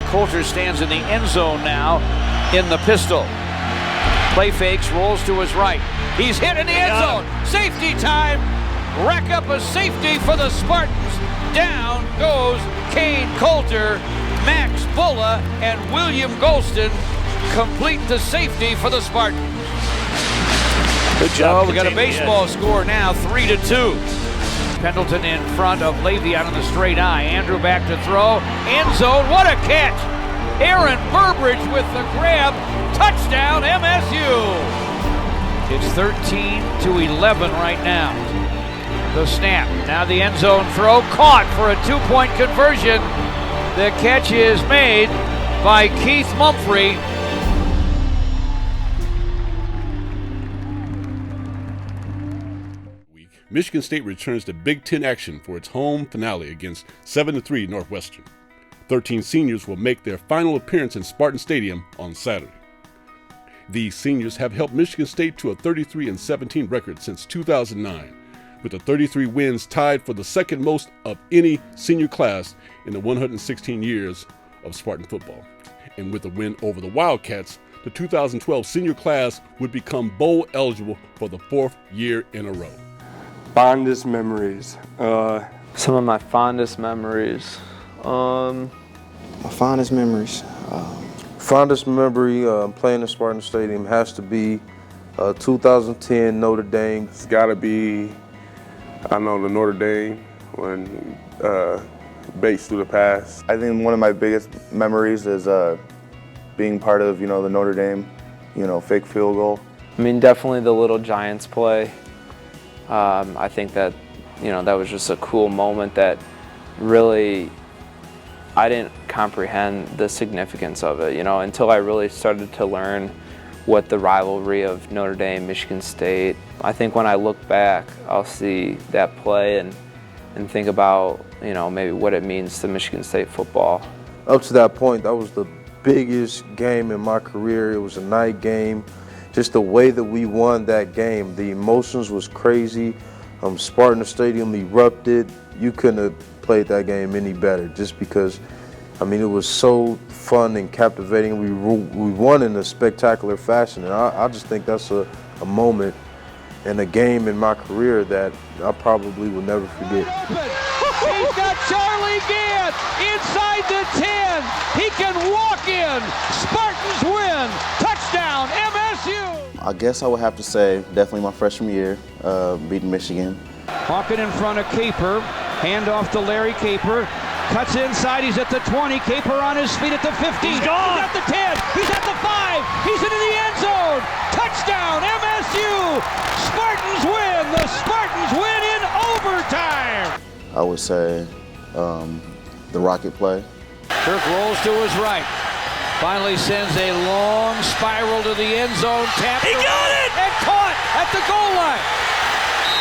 Coulter stands in the end zone now in the pistol. Play fakes, rolls to his right. He's hit in the end zone. Safety time. Rack up a safety for the Spartans. Down goes Kane Coulter. Max Bulla and William Golston complete the safety for the Spartans. Good job. Oh, we got a baseball score now, 3-2. Pendleton in front of Le'Veon on the straight eye. Andrew back to throw. End zone. What a catch! Aaron Burbridge with the grab. Touchdown, MSU. It's 13-11 right now. The snap. Now the end zone throw. Caught for a 2-point conversion. The catch is made by Keith Mumphrey. Michigan State returns to Big Ten action for its home finale against 7-3 Northwestern. 13 seniors will make their final appearance in Spartan Stadium on Saturday. These seniors have helped Michigan State to a 33-17 record since 2009, with the 33 wins tied for the second most of any senior class in the 116 years of Spartan football. And with a win over the Wildcats, the 2012 senior class would become bowl eligible for the 4th year in a row. Fondest memories. Some of my fondest memories. My fondest memories. Fondest memory playing in Spartan Stadium has to be 2010 Notre Dame. It's got to be, I know, the Notre Dame when Bates threw the pass. I think one of my biggest memories is being part of, the Notre Dame, fake field goal. I mean, definitely the Little Giants play. I think that, that was just a cool moment that really, I didn't comprehend the significance of it, until I really started to learn what the rivalry of Notre Dame, Michigan State. I think when I look back, I'll see that play and think about, maybe what it means to Michigan State football. Up to that point, that was the biggest game in my career. It was a night game. Just the way that we won that game, the emotions was crazy. Spartan Stadium erupted. You couldn't have played that game any better just because, it was so fun and captivating. We won in a spectacular fashion, and I just think that's a moment and a game in my career that I probably will never forget. He's got Charlie Gant inside the 10. He can walk in. Spartans win. Touchdown, MSU. I guess I would have to say definitely my freshman year, beating Michigan. Hawkin in front of Caper. Hand off to Larry Caper. Cuts inside. He's at the 20. Caper on his feet at the 15. He's gone. He's at the 10. He's at the 5. He's into the end zone. Touchdown, MSU. Spartans win. The Spartans win in overtime. I would say the rocket play. Kirk rolls to his right. Finally sends a long spiral to the end zone. Tap. He got it! And caught at the goal line.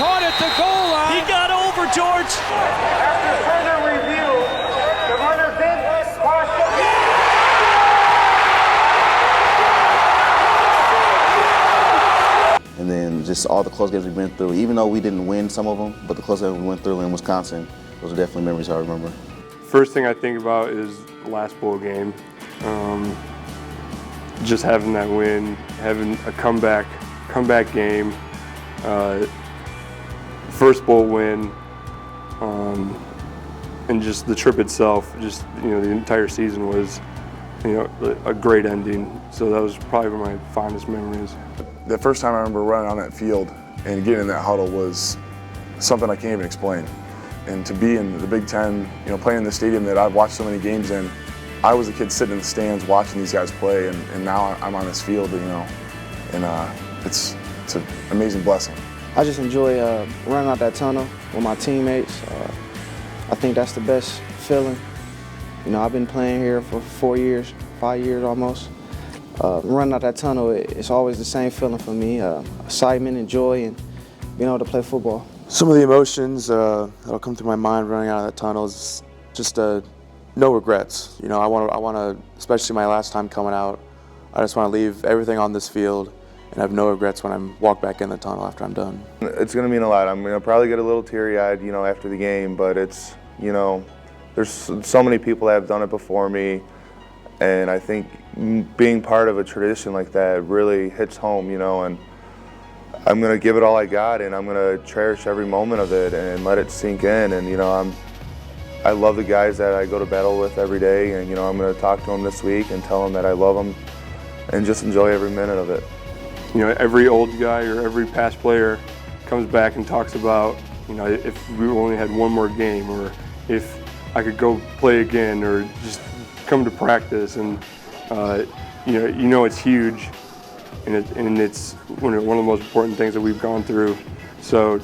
Caught at the goal line. He got over, George. After further review, the runner did cross the... And then just all the close games we've been through, even though we didn't win some of them, but the close games we went through in Wisconsin, those are definitely memories I remember. First thing I think about is the last bowl game. Just having that win, having a comeback game, first bowl win, and just the trip itself, just the entire season was, a great ending. So that was probably one of my fondest memories. The first time I remember running on that field and getting in that huddle was something I can't even explain. And to be in the Big Ten, playing in the stadium that I've watched so many games in, I was a kid sitting in the stands watching these guys play, and now I'm on this field, and it's an amazing blessing. I just enjoy running out that tunnel with my teammates. I think that's the best feeling. I've been playing here for 5 years almost. Running out that tunnel, it's always the same feeling for me, excitement and joy and being able to play football. Some of the emotions that'll come through my mind running out of that tunnel is just no regrets. I want to, especially my last time coming out, I just want to leave everything on this field and have no regrets when I walk back in the tunnel after I'm done. It's going to mean a lot. I'm going to probably get a little teary-eyed, after the game, but it's, there's so many people that have done it before me. And I think being part of a tradition like that really hits home, you know, and I'm going to give it all I got, and I'm going to cherish every moment of it and let it sink in. And, you know, I love the guys that I go to battle with every day, and, you know, I'm going to talk to them this week and tell them that I love them and just enjoy every minute of it. You know, every old guy or every past player comes back and talks about, you know, if we only had one more game, or if I could go play again, or just come to practice. And you know it's huge, and it's one of the most important things that we've gone through. So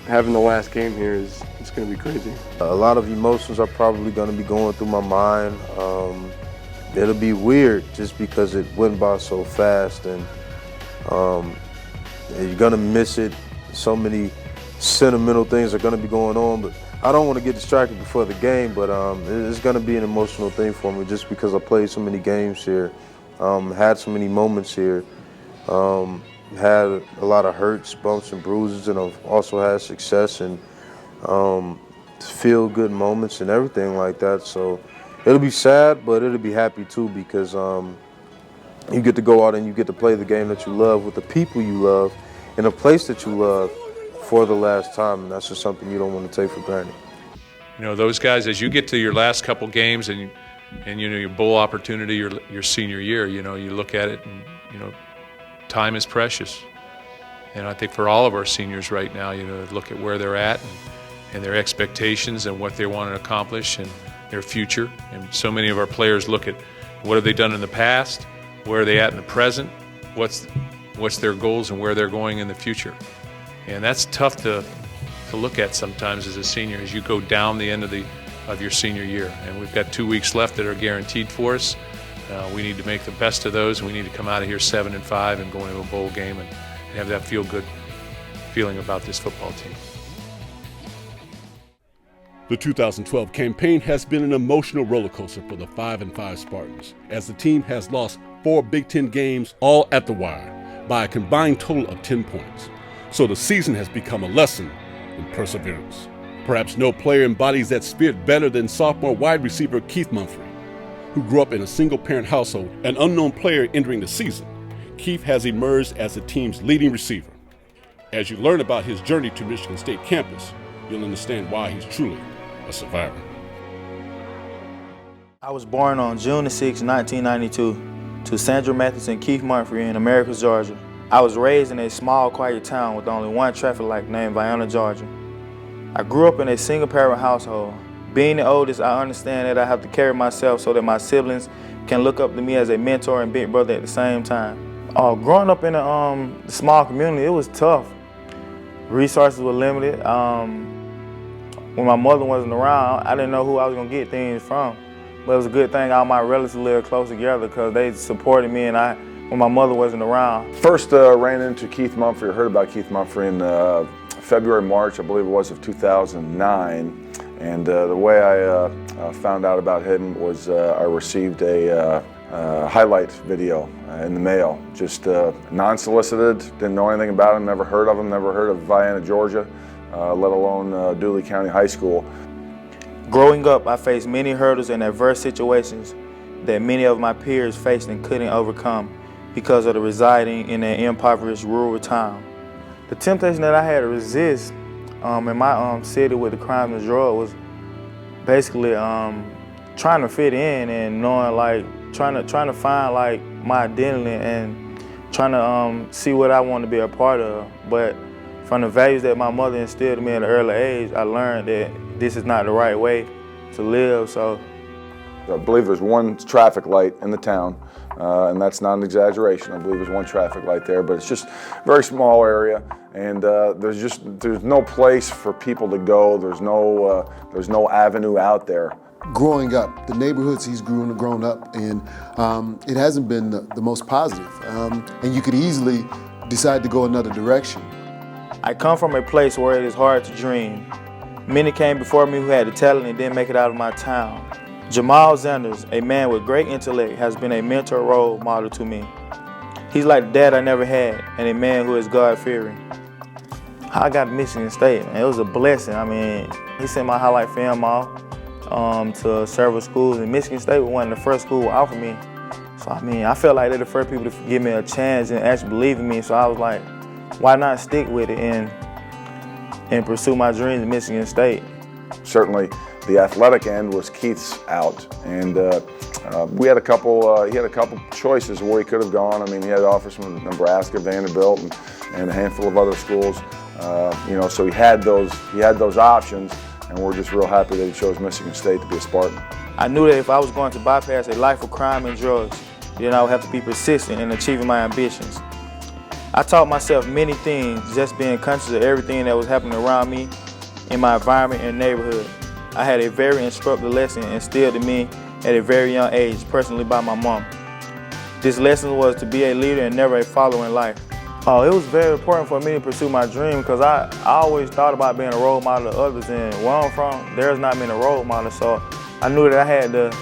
having the last game here it's going to be crazy. A lot of emotions are probably going to be going through my mind. It'll be weird just because it went by so fast, and you're going to miss it. So many sentimental things are going to be going on, but I don't want to get distracted before the game, but it's going to be an emotional thing for me just because I played so many games here, had so many moments here, had a lot of hurts, bumps, and bruises, and I've also had success and feel-good moments and everything like that. So it'll be sad, but it'll be happy too, because you get to go out and you get to play the game that you love with the people you love in a place that you love for the last time, and that's just something you don't want to take for granted. You know, those guys, as you get to your last couple games and you know your bowl opportunity, your senior year, you know, you look at it and, you know, time is precious. And I think for all of our seniors right now, you know, look at where they're at and their expectations and what they want to accomplish and their future. And so many of our players look at what have they done in the past, where are they at in the present, what's their goals and where they're going in the future. And that's tough to look at sometimes as a senior as you go down the end of your senior year. And we've got 2 weeks left that are guaranteed for us. We need to make the best of those, and we need to come out of here 7-5 and go into a bowl game and have that feel-good feeling about this football team. The 2012 campaign has been an emotional roller coaster for the 5-5 Spartans, as the team has lost 4 Big Ten games, all at the wire, by a combined total of 10 points. So the season has become a lesson in perseverance. Perhaps no player embodies that spirit better than sophomore wide receiver Keith Mumphrey, who grew up in a single-parent household, an unknown player entering the season. Keith has emerged as the team's leading receiver. As you learn about his journey to Michigan State campus, you'll understand why he's truly a survivor. I was born on June 6, 1992, to Sandra Mathis and Keith Mumphrey in Americus, Georgia. I was raised in a small, quiet town with only one traffic light named Vienna, Georgia. I grew up in a single-parent household. Being the oldest, I understand that I have to carry myself so that my siblings can look up to me as a mentor and big brother at the same time. Growing up in a small community, it was tough. Resources were limited. When my mother wasn't around, I didn't know who I was going to get things from. But it was a good thing all my relatives lived close together because they supported me when my mother wasn't around. First ran into Keith Mumphrey, heard about Keith Mumphrey in February, March, I believe it was, of 2009. And the way I found out about him was I received a highlight video in the mail, just non-solicited, didn't know anything about him, never heard of him, never heard of Vienna, Georgia, let alone Dooley County High School. Growing up, I faced many hurdles and adverse situations that many of my peers faced and couldn't overcome because of the residing in an impoverished rural town. The temptation that I had to resist in my city with the crime and drug was basically trying to fit in and knowing, trying to find my identity and trying to see what I want to be a part of. But from the values that my mother instilled in me at an early age, I learned that this is not the right way to live. So I believe there's one traffic light in the town, and that's not an exaggeration. I believe there's one traffic light there, but it's just a very small area, and there's no place for people to go. There's no avenue out there. Growing up, the neighborhoods he's grown up in, it hasn't been the most positive, and you could easily decide to go another direction. I come from a place where it is hard to dream. Many came before me who had the talent and didn't make it out of my town. Jamal Zanders, a man with great intellect, has been a mentor role model to me. He's like the dad I never had and a man who is God-fearing. How I got to Michigan State, man, it was a blessing. I mean, he sent my highlight film off. to several schools, and Michigan State was one of the first schools to offer me. So I mean, I felt like they're the first people to give me a chance and actually believe in me. So I was like, why not stick with it and pursue my dreams in Michigan State? Certainly, the athletic end was Keith's out, and we had a couple. He had a couple choices where he could have gone. I mean, he had offers from Nebraska, Vanderbilt, and a handful of other schools. You know, so he had those options, and we're just real happy that he chose Michigan State to be a Spartan. I knew that if I was going to bypass a life of crime and drugs, then I would have to be persistent in achieving my ambitions. I taught myself many things, just being conscious of everything that was happening around me in my environment and neighborhood. I had a very instructive lesson instilled in me at a very young age, personally by my mom. This lesson was to be a leader and never a follower in life. Oh, it was very important for me to pursue my dream because I always thought about being a role model to others, and where I'm from, there's not been a role model, so I knew that I had to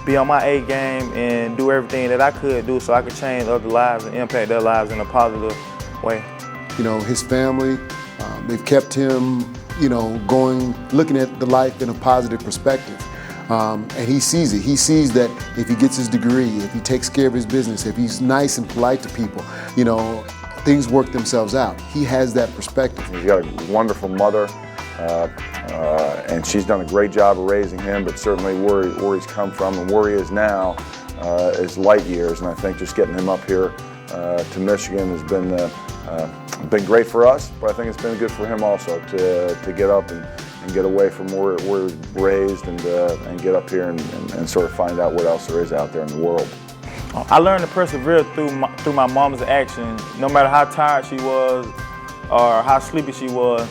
be on my A game and do everything that I could do so I could change other lives and impact their lives in a positive way. You know, his family, they've kept him, you know, looking at the life in a positive perspective. And he sees it. He sees that if he gets his degree, if he takes care of his business, if he's nice and polite to people, you know, things work themselves out. He has that perspective. He's got a wonderful mother, and she's done a great job of raising him, but certainly where he's come from and where he is now is light years, and I think just getting him up here to Michigan has been great for us, but I think it's been good for him also to get up and get away from where he was raised and get up here and sort of find out what else there is out there in the world. I learned to persevere through my mom's actions. No matter how tired she was or how sleepy she was,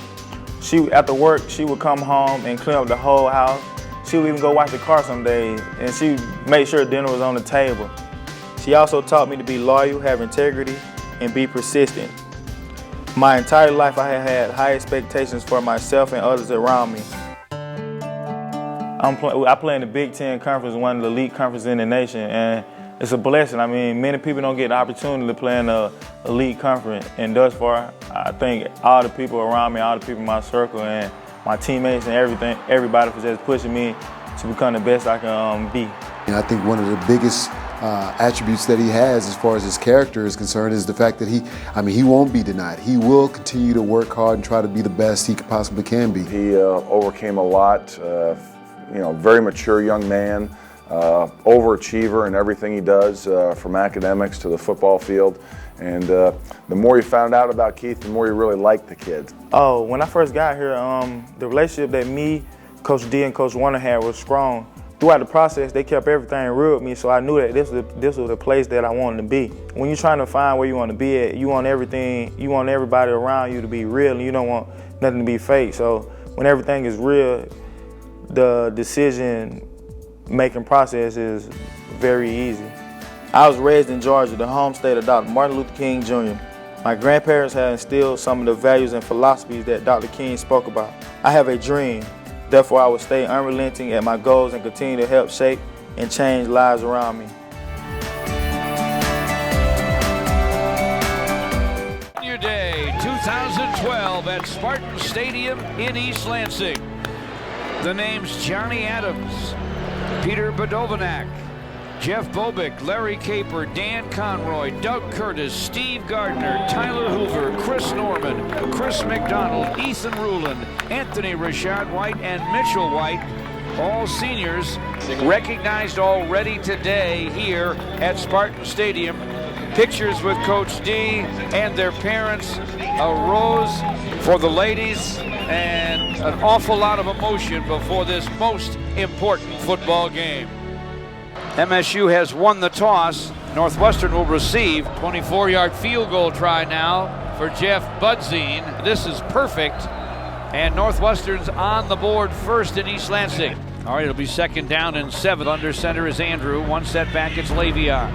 after work, she would come home and clean up the whole house. She would even go wash the car some days, and she would make sure dinner was on the table. She also taught me to be loyal, have integrity, and be persistent. My entire life, I have had high expectations for myself and others around me. I play in the Big Ten Conference, one of the elite conferences in the nation, and it's a blessing. I mean, many people don't get the opportunity to play in the elite conference, and thus far, I think all the people around me, all the people in my circle, and my teammates and everybody for just pushing me to become the best I can be. And I think one of the biggest attributes that he has as far as his character is concerned is the fact that he won't be denied. He will continue to work hard and try to be the best he possibly can be. He overcame a lot, you know, very mature young man, overachiever in everything he does, from academics to the football field. And the more you found out about Keith, the more you really liked the kid. Oh, when I first got here, the relationship that me, Coach D, and Coach Warner had was strong. Throughout the process, they kept everything real with me, so I knew that this was the place that I wanted to be. When you're trying to find where you want to be at, you want everybody around you to be real, and you don't want nothing to be fake. So when everything is real, the decision-making process is very easy. I was raised in Georgia, the home state of Dr. Martin Luther King Jr. My grandparents had instilled some of the values and philosophies that Dr. King spoke about. I have a dream. Therefore, I will stay unrelenting at my goals and continue to help shape and change lives around me. Your day 2012 at Spartan Stadium in East Lansing. The names Johnny Adams, Peter Badovanak, Jeff Bobick, Larry Caper, Dan Conroy, Doug Curtis, Steve Gardner, Tyler Hoover, Chris Norman, Chris McDonald, Ethan Rulin, Anthony Rashad White, and Mitchell White, all seniors recognized already today here at Spartan Stadium. Pictures with Coach D and their parents, a rose for the ladies, and an awful lot of emotion before this most important football game. MSU has won the toss. Northwestern will receive. 24-yard field goal try now for Jeff Budzine. This is perfect, and Northwestern's on the board first in East Lansing. All right, it'll be 2nd down and 7. Under center is Andrew. One set back, it's Le'Veon.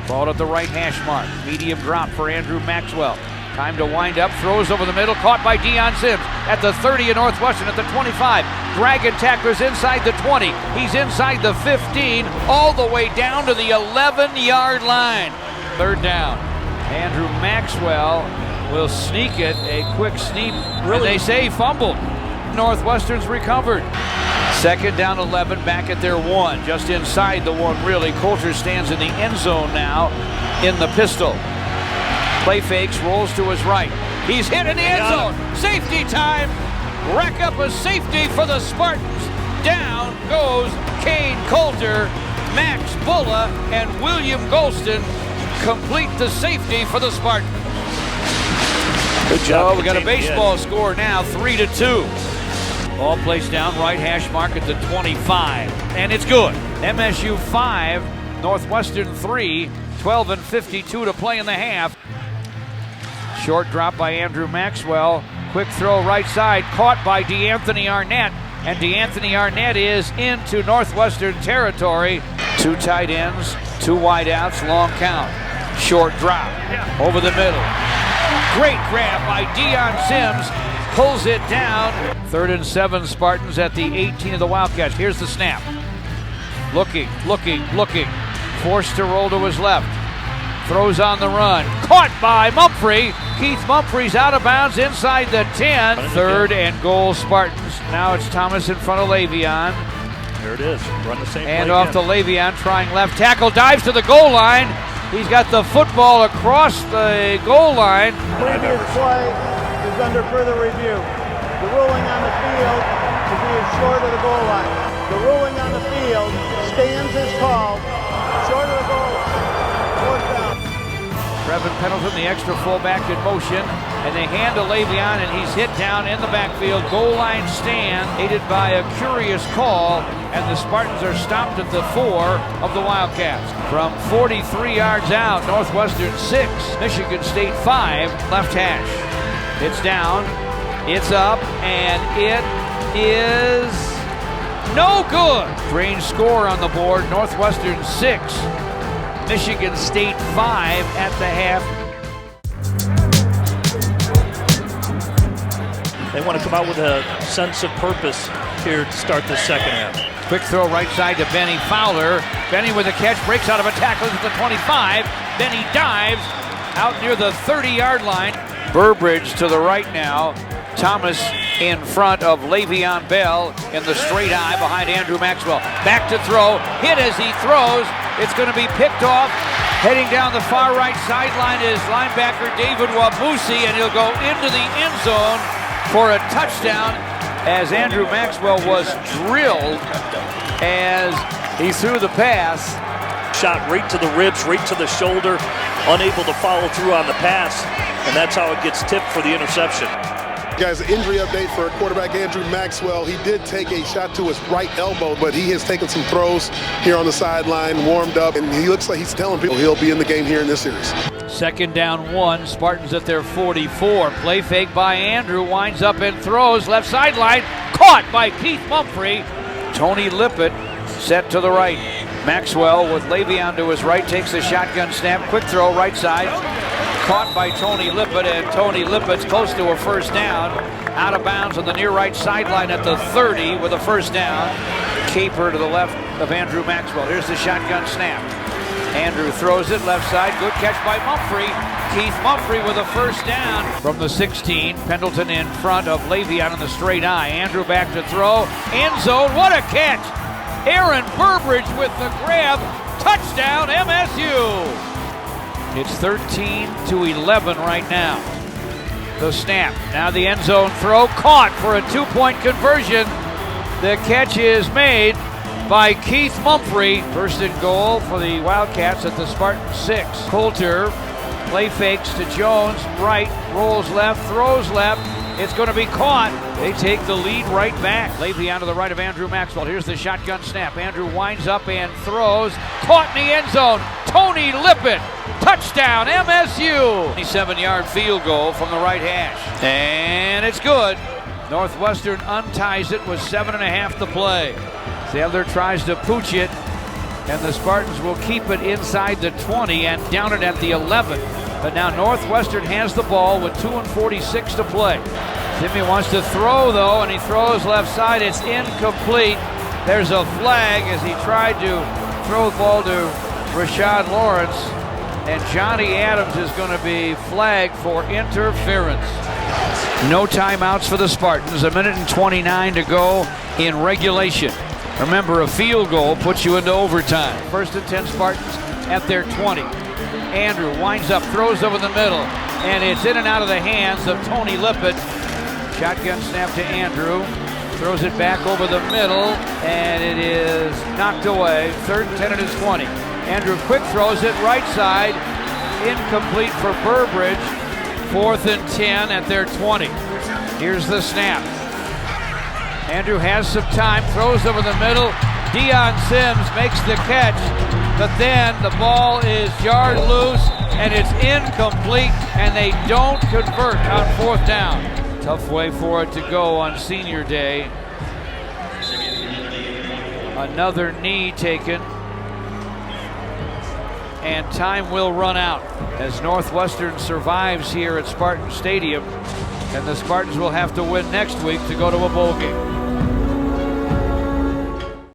Ball at the right hash mark. Medium drop for Andrew Maxwell. Time to wind up, throws over the middle, caught by Deion Sims at the 30 of Northwestern, at the 25. Dragon tacklers inside the 20. He's inside the 15, all the way down to the 11-yard line. 3rd down. Andrew Maxwell will sneak it, a quick sneak. Really? They say he fumbled. Northwestern's recovered. Second down 11, back at their 1, just inside the 1 really. Coulter stands in the end zone now in the pistol. Play fakes, rolls to his right. He's hit in the end zone. Safety time. Rack up a safety for the Spartans. Down goes Kane Coulter. Max Bulla and William Golston complete the safety for the Spartans. Good job. Oh, we got a baseball score now, 3-2. Ball placed down, right hash mark at the 25, and it's good. MSU 5, Northwestern 3, 12:52 to play in the half. Short drop by Andrew Maxwell. Quick throw right side, caught by DeAnthony Arnett, and DeAnthony Arnett is into Northwestern territory. 2 tight ends, 2 wideouts, long count. Short drop over the middle. Great grab by Deion Sims. Pulls it down. 3rd and 7, Spartans at the 18 of the Wildcats. Here's the snap. Looking. Forced to roll to his left. Throws on the run. Caught by Mumphrey. Keith Mumphrey's out of bounds inside the 10. 3rd and goal, Spartans. Now it's Thomas in front of Le'Veon. There it is. Run the same play And off to again. Le'Veon, trying left tackle. Dives to the goal line. He's got the football across the goal line. Previous play is under further review. The ruling on the field is he is short of the goal line. The ruling on the field stands as called, short of the goal line. 4th down. Trevin Pendleton, the extra fullback in motion, and they hand to Le'Veon, and he's hit down in the backfield. Goal line stand, aided by a curious call, and the Spartans are stopped at the 4 of the Wildcats. From 43 yards out, Northwestern 6, Michigan State 5, left hash. It's down, it's up, and it is no good. Strange score on the board, Northwestern 6, Michigan State 5 at the half. They want to come out with a sense of purpose here to start the second half. Quick throw right side to Benny Fowler. Benny with a catch, breaks out of a tackle at the 25. Benny dives out near the 30-yard line. Burbridge to the right now. Thomas in front of Le'Veon Bell in the straight eye behind Andrew Maxwell. Back to throw, hit as he throws. It's going to be picked off. Heading down the far right sideline is linebacker David Wabusi, and he'll go into the end zone for a touchdown as Andrew Maxwell was drilled as he threw the pass. Shot right to the ribs, right to the shoulder, unable to follow through on the pass, and that's how it gets tipped for the interception. Guys, injury update for quarterback Andrew Maxwell. He did take a shot to his right elbow, but he has taken some throws here on the sideline, warmed up, and he looks like he's telling people he'll be in the game here in this series. 2nd down 1, Spartans at their 44. Play fake by Andrew, winds up and throws, left sideline, caught by Keith Mumphrey. Tony Lippett set to the right. Maxwell with Le'Veon to his right, takes a shotgun snap, quick throw right side. Caught by Tony Lippett, and Tony Lippett's close to a first down. Out of bounds on the near right sideline at the 30 with a first down. Caper to the left of Andrew Maxwell. Here's the shotgun snap. Andrew throws it left side. Good catch by Mumphrey. Keith Mumphrey with a first down. From the 16, Pendleton in front of Le'Veon in the straight eye. Andrew back to throw. End zone. What a catch! Aaron Burbridge with the grab. Touchdown MSU! It's 13-11 right now. The snap. Now the end zone throw. Caught for a 2-point conversion. The catch is made by Keith Mumphrey. 1st and goal for the Wildcats at the Spartan 6. Coulter play fakes to Jones. Right, rolls left, throws left. It's going to be caught. They take the lead right back. Le'Veon to the right of Andrew Maxwell. Here's the shotgun snap. Andrew winds up and throws. Caught in the end zone. Tony Lippett. Touchdown MSU. 27-yard field goal from the right hash. And it's good. Northwestern unties it with 7.5 to play. Sadler tries to pooch it, and the Spartans will keep it inside the 20 and down it at the 11. But now Northwestern has the ball with 2:46 to play. Timmy wants to throw, though, and he throws left side. It's incomplete. There's a flag as he tried to throw the ball to Rashad Lawrence, and Johnny Adams is going to be flagged for interference. No timeouts for the Spartans. 1:29 to go in regulation. Remember, a field goal puts you into overtime. 1st and 10 Spartans at their 20. Andrew winds up, throws over the middle, and it's in and out of the hands of Tony Lippett. Shotgun snap to Andrew. Throws it back over the middle, and it is knocked away. 3rd and 10 at his 20. Andrew quick throws it right side. Incomplete for Burbridge. 4th and 10 at their 20. Here's the snap. Andrew has some time, throws over the middle. Deion Sims makes the catch, but then the ball is jarred loose, and it's incomplete, and they don't convert on 4th down. Tough way for it to go on senior day. Another knee taken. And time will run out as Northwestern survives here at Spartan Stadium. And the Spartans will have to win next week to go to a bowl game.